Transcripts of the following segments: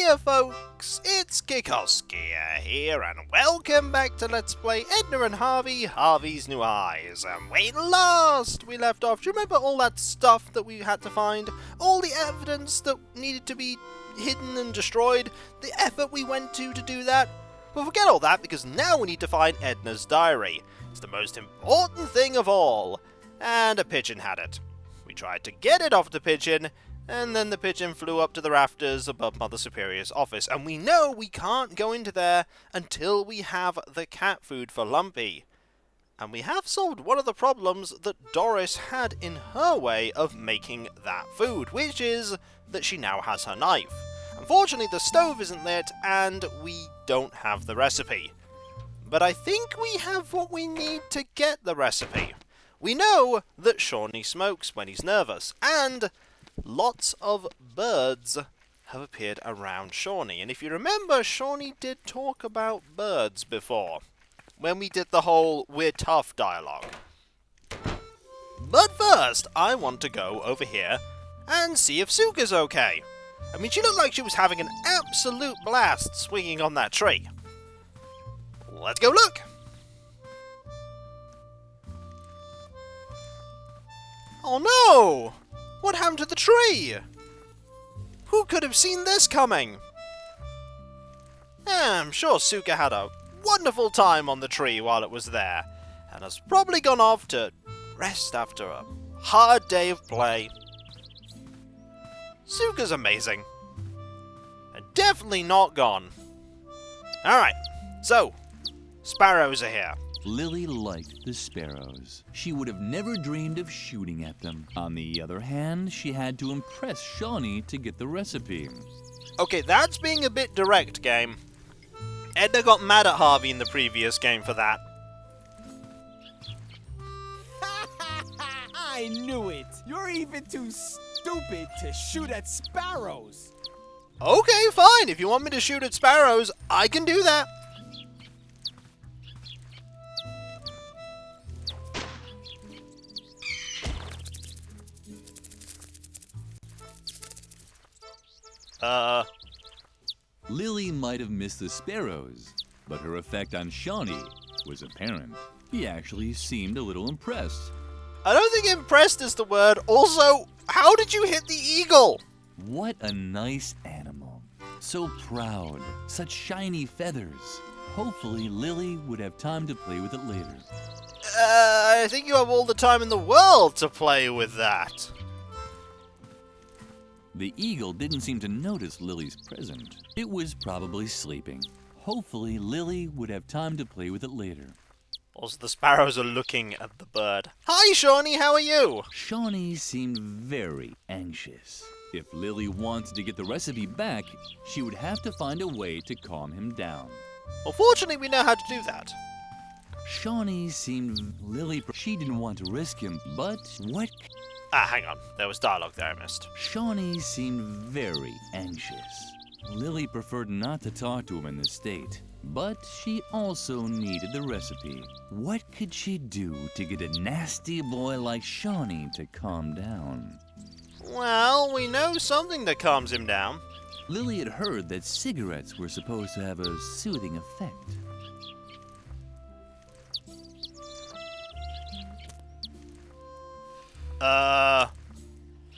Hiya folks, it's Kikoskia here, and welcome back to Let's Play Edna and Harvey, Harvey's New Eyes. And when last we left off, do you remember all that stuff that we had to find? All the evidence that needed to be hidden and destroyed? The effort we went to do that? Well, forget all that, because now we need to find Edna's diary. It's the most important thing of all. And a pigeon had it. We tried to get it off the pigeon, and then the pigeon flew up to the rafters above Mother Superior's office, and we know we can't go into there until we have the cat food for Lumpy. And we have solved one of the problems that Doris had in her way of making that food, which is that she now has her knife. Unfortunately, the stove isn't lit, and we don't have the recipe. But I think we have what we need to get the recipe. We know that Shawnee smokes when he's nervous, and lots of birds have appeared around Shawnee. And if you remember, Shawnee did talk about birds before, when we did the whole "we're tough" dialogue. But first, I want to go over here and see if Suka's okay. I mean, she looked like she was having an absolute blast swinging on that tree. Let's go look! Oh no! What happened to the tree? Who could have seen this coming? I'm sure Suka had a wonderful time on the tree while it was there, and has probably gone off to rest after a hard day of play. Suka's amazing. And definitely not gone. Alright, so, sparrows are here. Lily liked the sparrows. She would have never dreamed of shooting at them. On the other hand, she had to impress Shawnee to get the recipe. Okay, that's being a bit direct, game. Edna got mad at Harvey in the previous game for that. I knew it! You're even too stupid to shoot at sparrows! Okay, fine. If you want me to shoot at sparrows, I can do that. Lily might have missed the sparrows, but her effect on Shawnee was apparent. He actually seemed a little impressed. I don't think impressed is the word. Also, how did you hit the eagle? What a nice animal. So proud. Such shiny feathers. Hopefully Lily would have time to play with it later. I think you have all the time in the world to play with that. The eagle didn't seem to notice Lily's present. It was probably sleeping. Hopefully Lily would have time to play with it later. Also, the sparrows are looking at the bird. Hi, Shawnee, how are you? Shawnee seemed very anxious. If Lily wanted to get the recipe back, she would have to find a way to calm him down. Well, fortunately, we know how to do that. Shawnee seemed she didn't want to risk him, but what? Hang on. There was dialogue there I missed. Shawnee seemed very anxious. Lily preferred not to talk to him in this state, but she also needed the recipe. What could she do to get a nasty boy like Shawnee to calm down? Well, we know something that calms him down. Lily had heard that cigarettes were supposed to have a soothing effect.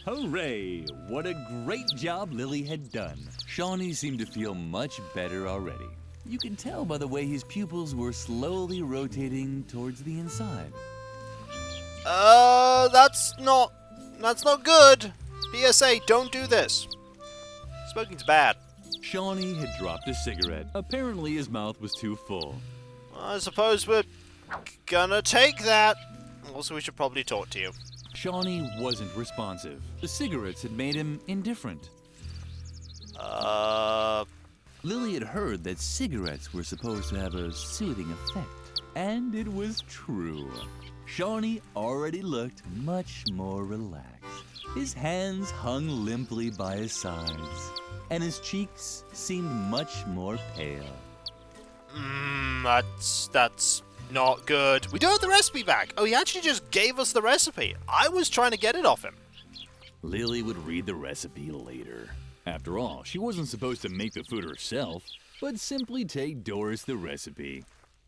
Hooray! What a great job Lily had done. Shawnee seemed to feel much better already. You could tell by the way his pupils were slowly rotating towards the inside. That's not good. PSA, don't do this. Smoking's bad. Shawnee had dropped a cigarette. Apparently his mouth was too full. I suppose we're gonna take that. Also, we should probably talk to you. Shawnee wasn't responsive. The cigarettes had made him indifferent. Lily had heard that cigarettes were supposed to have a soothing effect. And it was true. Shawnee already looked much more relaxed. His hands hung limply by his sides, and his cheeks seemed much more pale. That's not good. We don't have the recipe back. Oh, he actually just gave us the recipe. I was trying to get it off him. Lily would read the recipe later. After all, she wasn't supposed to make the food herself, but simply take Doris the recipe.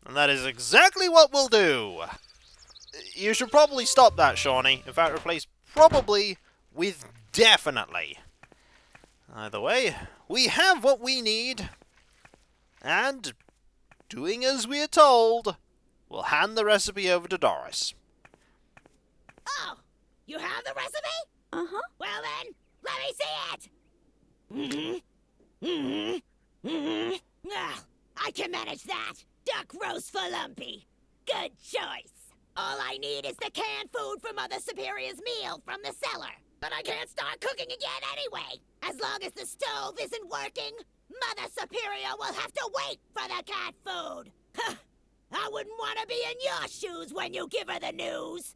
And that is exactly what we'll do. You should probably stop that, Shawnee. In fact, replace probably with definitely. Either way, we have what we need. And, doing as we are told, we'll hand the recipe over to Doris. Oh, you have the recipe? Uh-huh. Well then, let me see it. I can manage that. Duck roast for Lumpy. Good choice. All I need is the canned food for Mother Superior's meal from the cellar. But I can't start cooking again anyway. As long as the stove isn't working, Mother Superior will have to wait for the cat food. I wouldn't want to be in your shoes when you give her the news.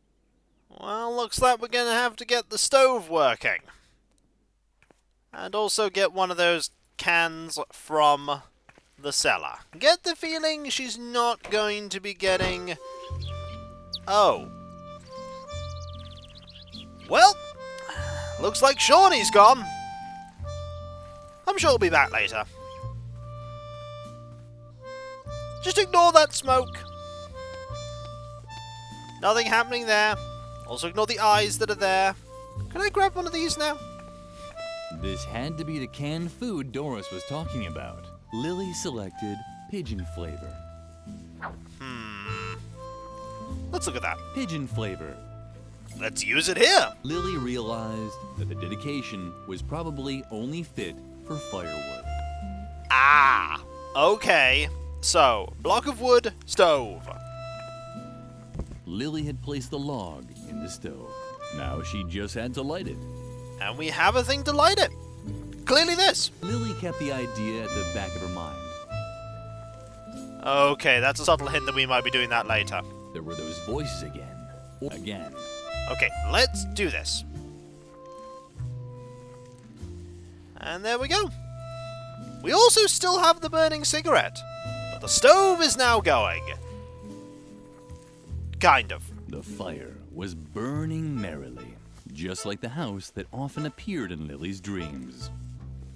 Well, looks like we're going to have to get the stove working. And also get one of those cans from the cellar. Get the feeling she's not going to be getting... Oh. Well, looks like Shawnee's gone. I'm sure he'll be back later. Just ignore that smoke. Nothing happening there. Also ignore the eyes that are there. Can I grab one of these now? This had to be the canned food Doris was talking about. Lily selected pigeon flavor. Let's look at that. Pigeon flavor. Let's use it here. Lily realized that the dedication was probably only fit for firewood. Ah, okay. So, block of wood, stove. Lily had placed the log in the stove. Now she just had to light it. And we have a thing to light it. Clearly this. Lily kept the idea at the back of her mind. Okay, that's a subtle hint that we might be doing that later. There were those voices again. Again. Okay, let's do this. And there we go. We also still have the burning cigarette. But the stove is now going. Kind of. The fire was burning merrily, just like the house that often appeared in Lily's dreams.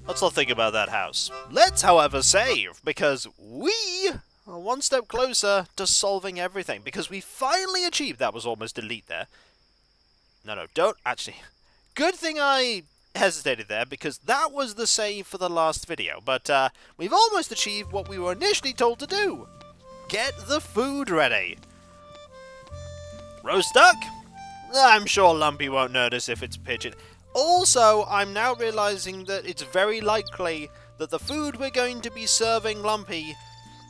Let's not think about that house. Let's, however, save, because we are one step closer to solving everything, because we finally achieved... That was almost delete there. No, don't... Actually, good thing I hesitated there, because that was the save for the last video, but we've almost achieved what we were initially told to do. Get the food ready. Roast duck? I'm sure Lumpy won't notice if it's pigeon. Also, I'm now realizing that it's very likely that the food we're going to be serving Lumpy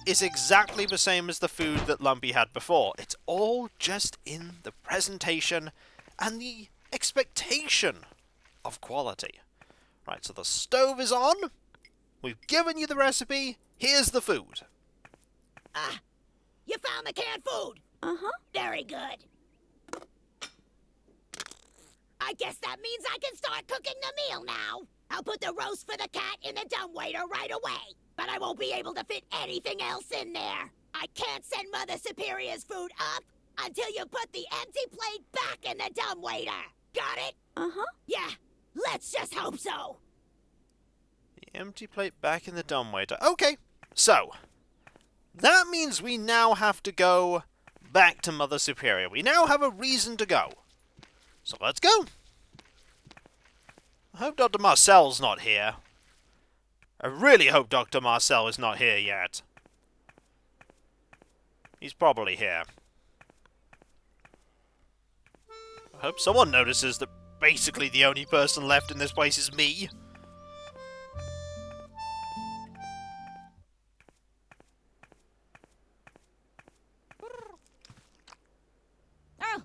is exactly the same as the food that Lumpy had before. It's all just in the presentation and the expectation of quality. Right, so the stove is on. We've given you the recipe. Here's the food. Ah, you found the canned food. Uh-huh. Very good. I guess that means I can start cooking the meal now. I'll put the roast for the cat in the dumbwaiter right away. But I won't be able to fit anything else in there. I can't send Mother Superior's food up until you put the empty plate back in the dumbwaiter. Got it? Uh-huh. Yeah, let's just hope so. The empty plate back in the dumbwaiter. Okay, so that means we now have to go back to Mother Superior. We now have a reason to go. So let's go. I hope Dr. Marcel's not here. I really hope Dr. Marcel is not here yet. He's probably here. I hope someone notices that basically the only person left in this place is me. Oh,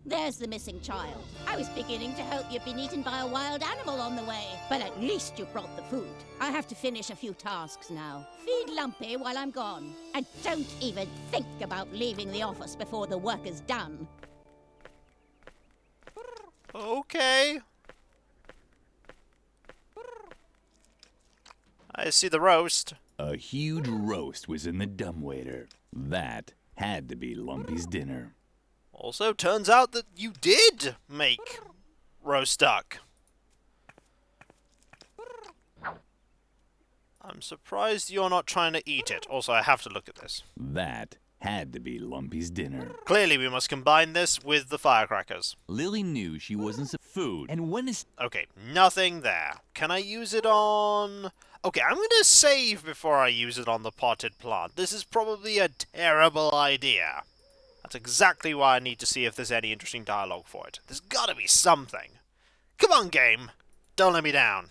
there's the missing child. I was beginning to hope you'd been eaten by a wild animal on the way. But at least you brought the food. I have to finish a few tasks now. Feed Lumpy while I'm gone. And don't even think about leaving the office before the work is done. Okay. I see the roast. A huge roast was in the dumbwaiter. That had to be Lumpy's dinner. Also, turns out that you did make roast duck. I'm surprised you're not trying to eat it. Also, I have to look at this. That had to be Lumpy's dinner. Clearly, we must combine this with the firecrackers. Lily knew she wasn't food, and when is... Okay, nothing there. Can I use it on... Okay, I'm going to save before I use it on the potted plant. This is probably a terrible idea. That's exactly why I need to see if there's any interesting dialogue for it. There's got to be something. Come on, game. Don't let me down.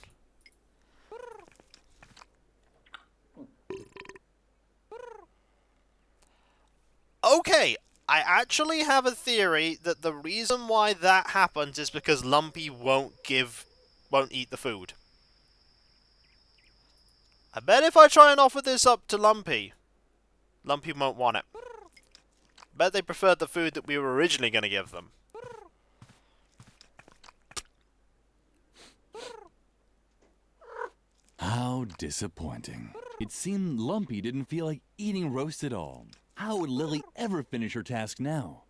Okay, I actually have a theory that the reason why that happens is because Lumpy won't eat the food. I bet if I try and offer this up to Lumpy, Lumpy won't want it. Bet they preferred the food that we were originally going to give them. How disappointing. It seemed Lumpy didn't feel like eating roast at all. How would Lily ever finish her task now?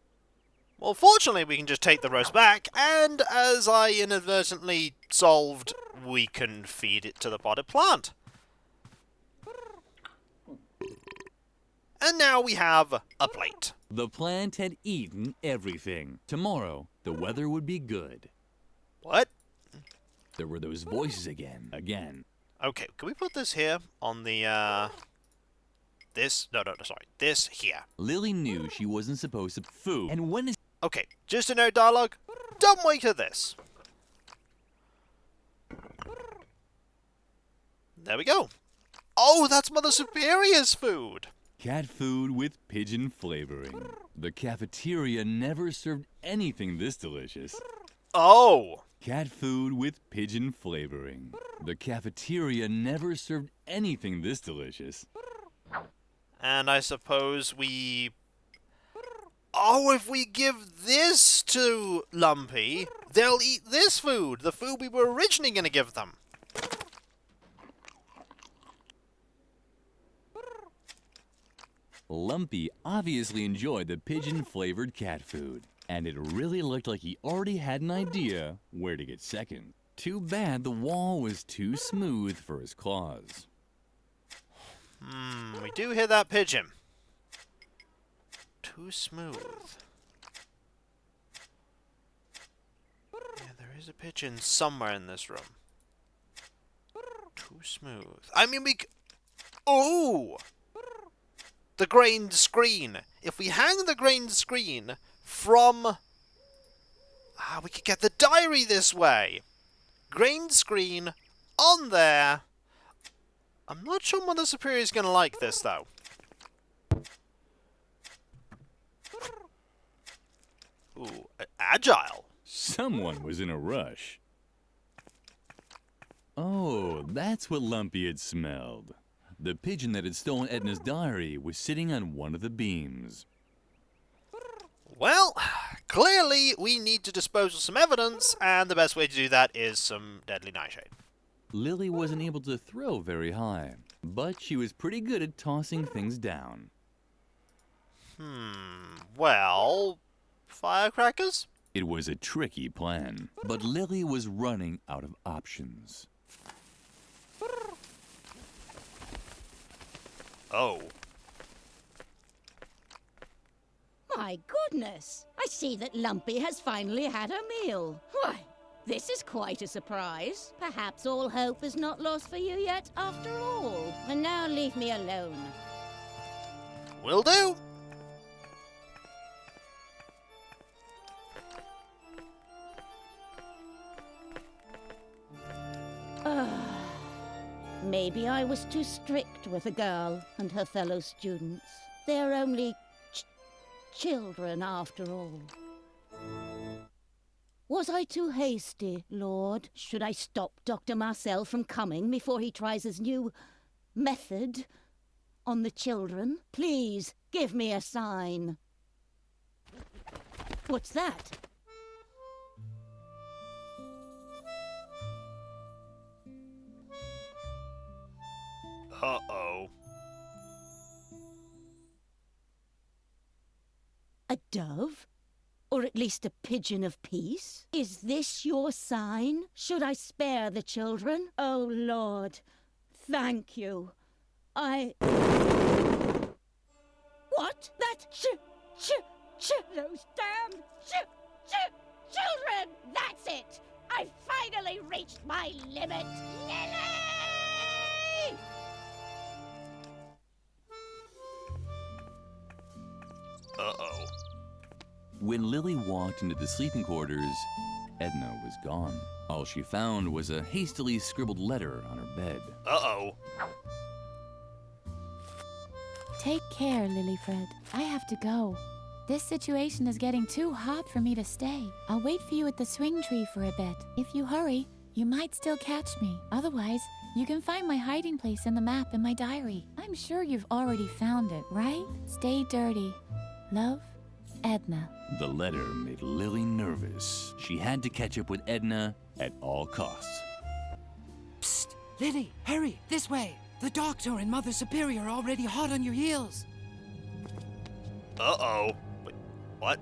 Well, fortunately, we can just take the roast back, and as I inadvertently solved, we can feed it to the potted plant. And now we have a plate. The plant had eaten everything. Tomorrow, the weather would be good. What? There were those voices again. Okay, can we put this here on the, this? No, sorry. This here. Lily knew she wasn't supposed to food. And when is... Okay, just to note dialogue, don't wait for this. There we go. Oh, that's Mother Superior's food. Cat food with pigeon flavoring. The cafeteria never served anything this delicious. Oh. Cat food with pigeon flavoring. The cafeteria never served anything this delicious. And I suppose we... Oh, if we give this to Lumpy, they'll eat this food, the food we were originally going to give them. Lumpy obviously enjoyed the pigeon-flavored cat food, and it really looked like he already had an idea where to get second. Too bad the wall was too smooth for his claws. We do hear that pigeon. Too smooth. Yeah, there is a pigeon somewhere in this room. Too smooth. I mean, oh! The grained screen. If we hang the grained screen from... we could get the diary this way. Grained screen on there. I'm not sure Mother Superior is going to like this, though. Ooh, agile. Someone was in a rush. Oh, that's what Lumpy had smelled. The pigeon that had stolen Edna's diary was sitting on one of the beams. Well, clearly we need to dispose of some evidence, and the best way to do that is some deadly nightshade. Lily wasn't able to throw very high, but she was pretty good at tossing things down. Well, firecrackers? It was a tricky plan, but Lily was running out of options. Oh. My goodness! I see that Lumpy has finally had a meal. Why, this is quite a surprise. Perhaps all hope is not lost for you yet after all. And now leave me alone. Will do. Maybe I was too strict with the girl and her fellow students. They're only children after all. Was I too hasty, Lord? Should I stop Dr. Marcel from coming before he tries his new method on the children? Please, give me a sign. What's that? Uh-oh. A dove? Or at least a pigeon of peace? Is this your sign? Should I spare the children? Oh, Lord, thank you. What? Those damn children! That's it! I finally reached my limit! Lily! Uh-oh. When Lily walked into the sleeping quarters, Edna was gone. All she found was a hastily scribbled letter on her bed. Uh-oh. Take care, Lilyfred. I have to go. This situation is getting too hot for me to stay. I'll wait for you at the swing tree for a bit. If you hurry, you might still catch me. Otherwise, you can find my hiding place in the map in my diary. I'm sure you've already found it, right? Stay dirty. Love, Edna. The letter made Lily nervous. She had to catch up with Edna at all costs. Psst! Lily, hurry! This way! The Doctor and Mother Superior are already hot on your heels. Uh-oh. Wait, what?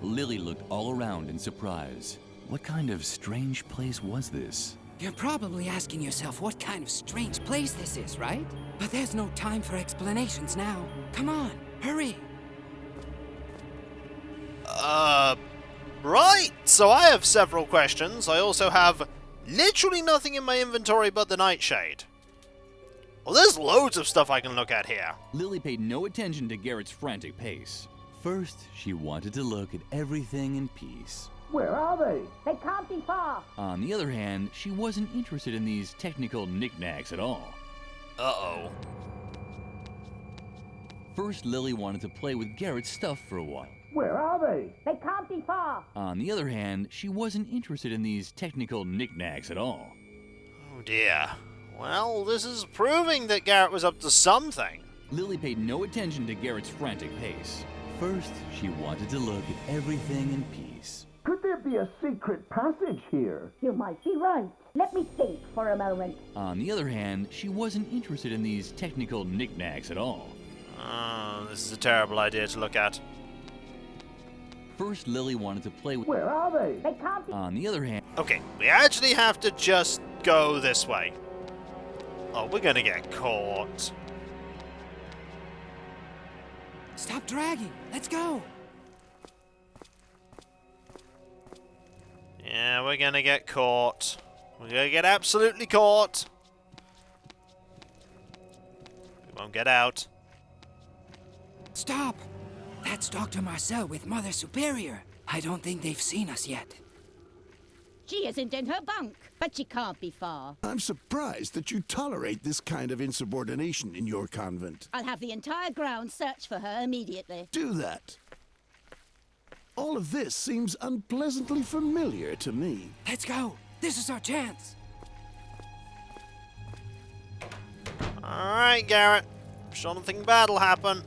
Lily looked all around in surprise. What kind of strange place was this? You're probably asking yourself what kind of strange place this is, right? But there's no time for explanations now. Come on, hurry! Right. So I have several questions. I also have literally nothing in my inventory but the nightshade. Well, there's loads of stuff I can look at here. Lily paid no attention to Garrett's frantic pace. First, she wanted to look at everything in peace. Where are they? They can't be far. On the other hand, she wasn't interested in these technical knickknacks at all. Uh-oh. First, Lily wanted to play with Garrett's stuff for a while. Where are they? They can't be far. On the other hand, she wasn't interested in these technical knickknacks at all. Oh dear. Well, this is proving that Garrett was up to something. Lily paid no attention to Garrett's frantic pace. First, she wanted to look at everything in peace. Could there be a secret passage here? You might be right. Let me think for a moment. On the other hand, she wasn't interested in these technical knickknacks at all. Oh, this is a terrible idea to look at. First, Lily wanted to play with... Where are they? They can't be. On the other hand... Okay, we actually have to just go this way. Oh, we're gonna get caught. Stop dragging! Let's go! Yeah, we're gonna get caught. We're gonna get absolutely caught. We won't get out. Stop! That's Dr. Marcel with Mother Superior. I don't think they've seen us yet. She isn't in her bunk, but she can't be far. I'm surprised that you tolerate this kind of insubordination in your convent. I'll have the entire ground search for her immediately. Do that. All of this seems unpleasantly familiar to me. Let's go! This is our chance! Alright, Garrett. Sure nothing bad'll happen.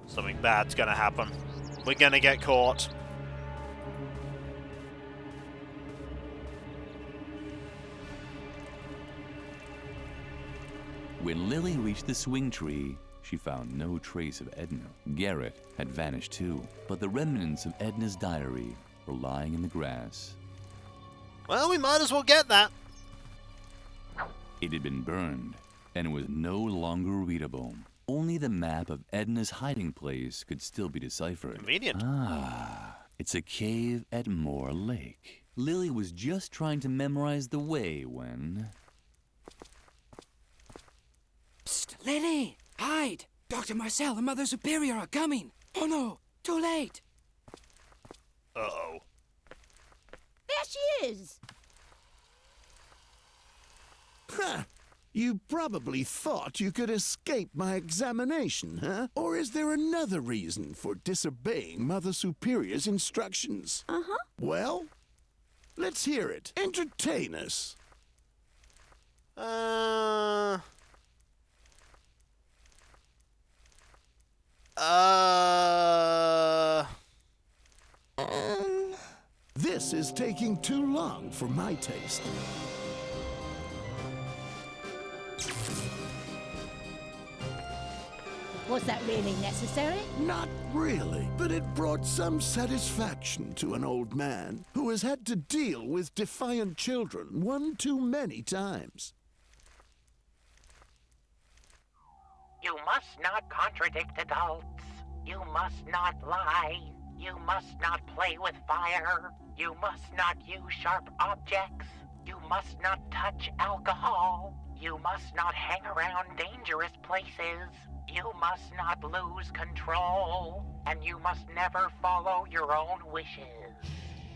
Something bad's gonna happen. We're gonna get caught. When Lily reached the swing tree, she found no trace of Edna. Garrett had vanished too, but the remnants of Edna's diary were lying in the grass. Well, we might as well get that. It had been burned and was no longer readable. Only the map of Edna's hiding place could still be deciphered. Convenient. Ah, it's a cave at Moor Lake. Lily was just trying to memorize the way when... Psst! Lily! Hide! Dr. Marcel and Mother Superior are coming! Oh no! Too late! Uh-oh. There she is! Ha! You probably thought you could escape my examination, huh? Or is there another reason for disobeying Mother Superior's instructions? Uh-huh. Well, let's hear it. Entertain us. This is taking too long for my taste. Was that really necessary? Not really, but it brought some satisfaction to an old man who has had to deal with defiant children one too many times. You must not contradict adults. You must not lie. You must not play with fire. You must not use sharp objects. You must not touch alcohol. You must not hang around dangerous places. You must not lose control. And you must never follow your own wishes.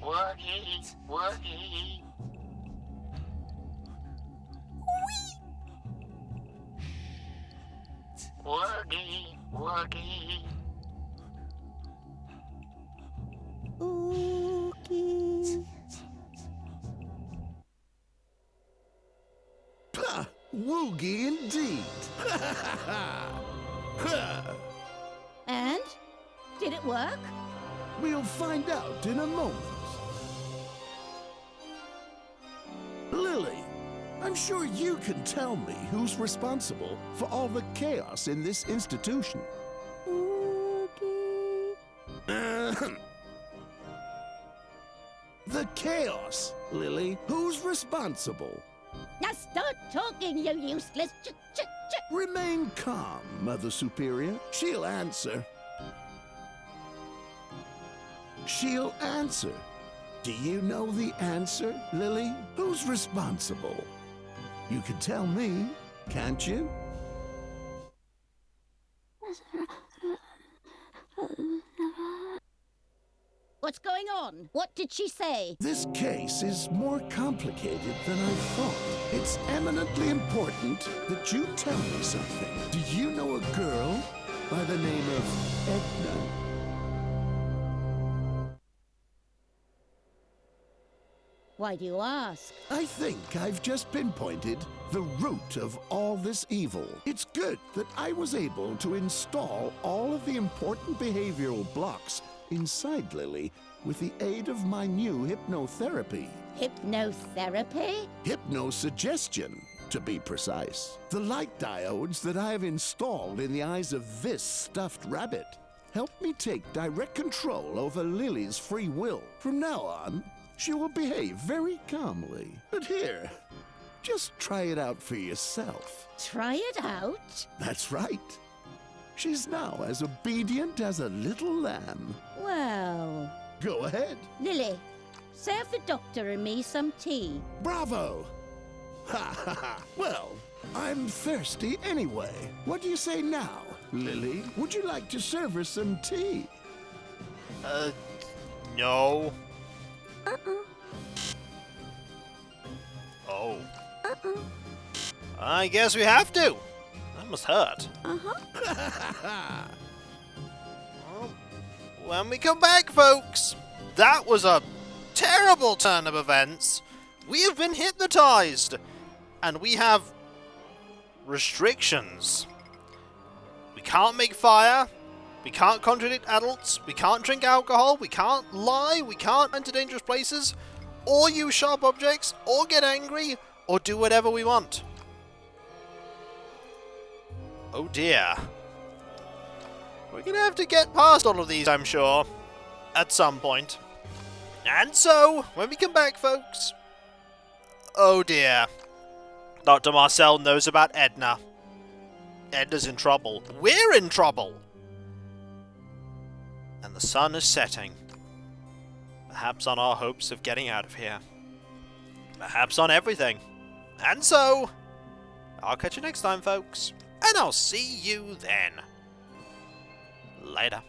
Woogie, woogie. Woogie, woogie. Oogie. Pah! Woogie indeed! And? Did it work? We'll find out in a moment. Lily, I'm sure you can tell me who's responsible for all the chaos in this institution. Oogie. The chaos, Lily. Who's responsible? Now start talking, you useless Remain calm, Mother Superior. She'll answer. She'll answer. Do you know the answer, Lily? Who's responsible? You can tell me, can't you? What's going on? What did she say? This case is more complicated than I thought. It's eminently important that you tell me something. Do you know a girl by the name of Edna? Why do you ask? I think I've just pinpointed the root of all this evil. It's good that I was able to install all of the important behavioral blocks inside Lily with the aid of my new hypnotherapy. Hypnotherapy? Hypnosuggestion, to be precise. The light diodes that I have installed in the eyes of this stuffed rabbit help me take direct control over Lily's free will. From now on, she will behave very calmly. But here, just try it out for yourself. Try it out? That's right. She's now as obedient as a little lamb. Well... Go ahead. Lily, serve the doctor and me some tea. Bravo! Ha ha ha! Well, I'm thirsty anyway. What do you say now, Lily? Would you like to serve her some tea? No. Oh. I guess we have to. That must hurt. Well, when we come back, folks, that was a terrible turn of events. We have been hypnotized, and we have restrictions. We can't make fire. We can't contradict adults. We can't drink alcohol. We can't lie. We can't enter dangerous places, or use sharp objects, or get angry, or do whatever we want. Oh dear. We're gonna have to get past all of these, I'm sure, at some point. And so, when we come back, folks... Oh dear. Dr. Marcel knows about Edna. Edna's in trouble. We're in trouble! And the sun is setting. Perhaps on our hopes of getting out of here. Perhaps on everything. And so, I'll catch you next time, folks. And I'll see you then. Later.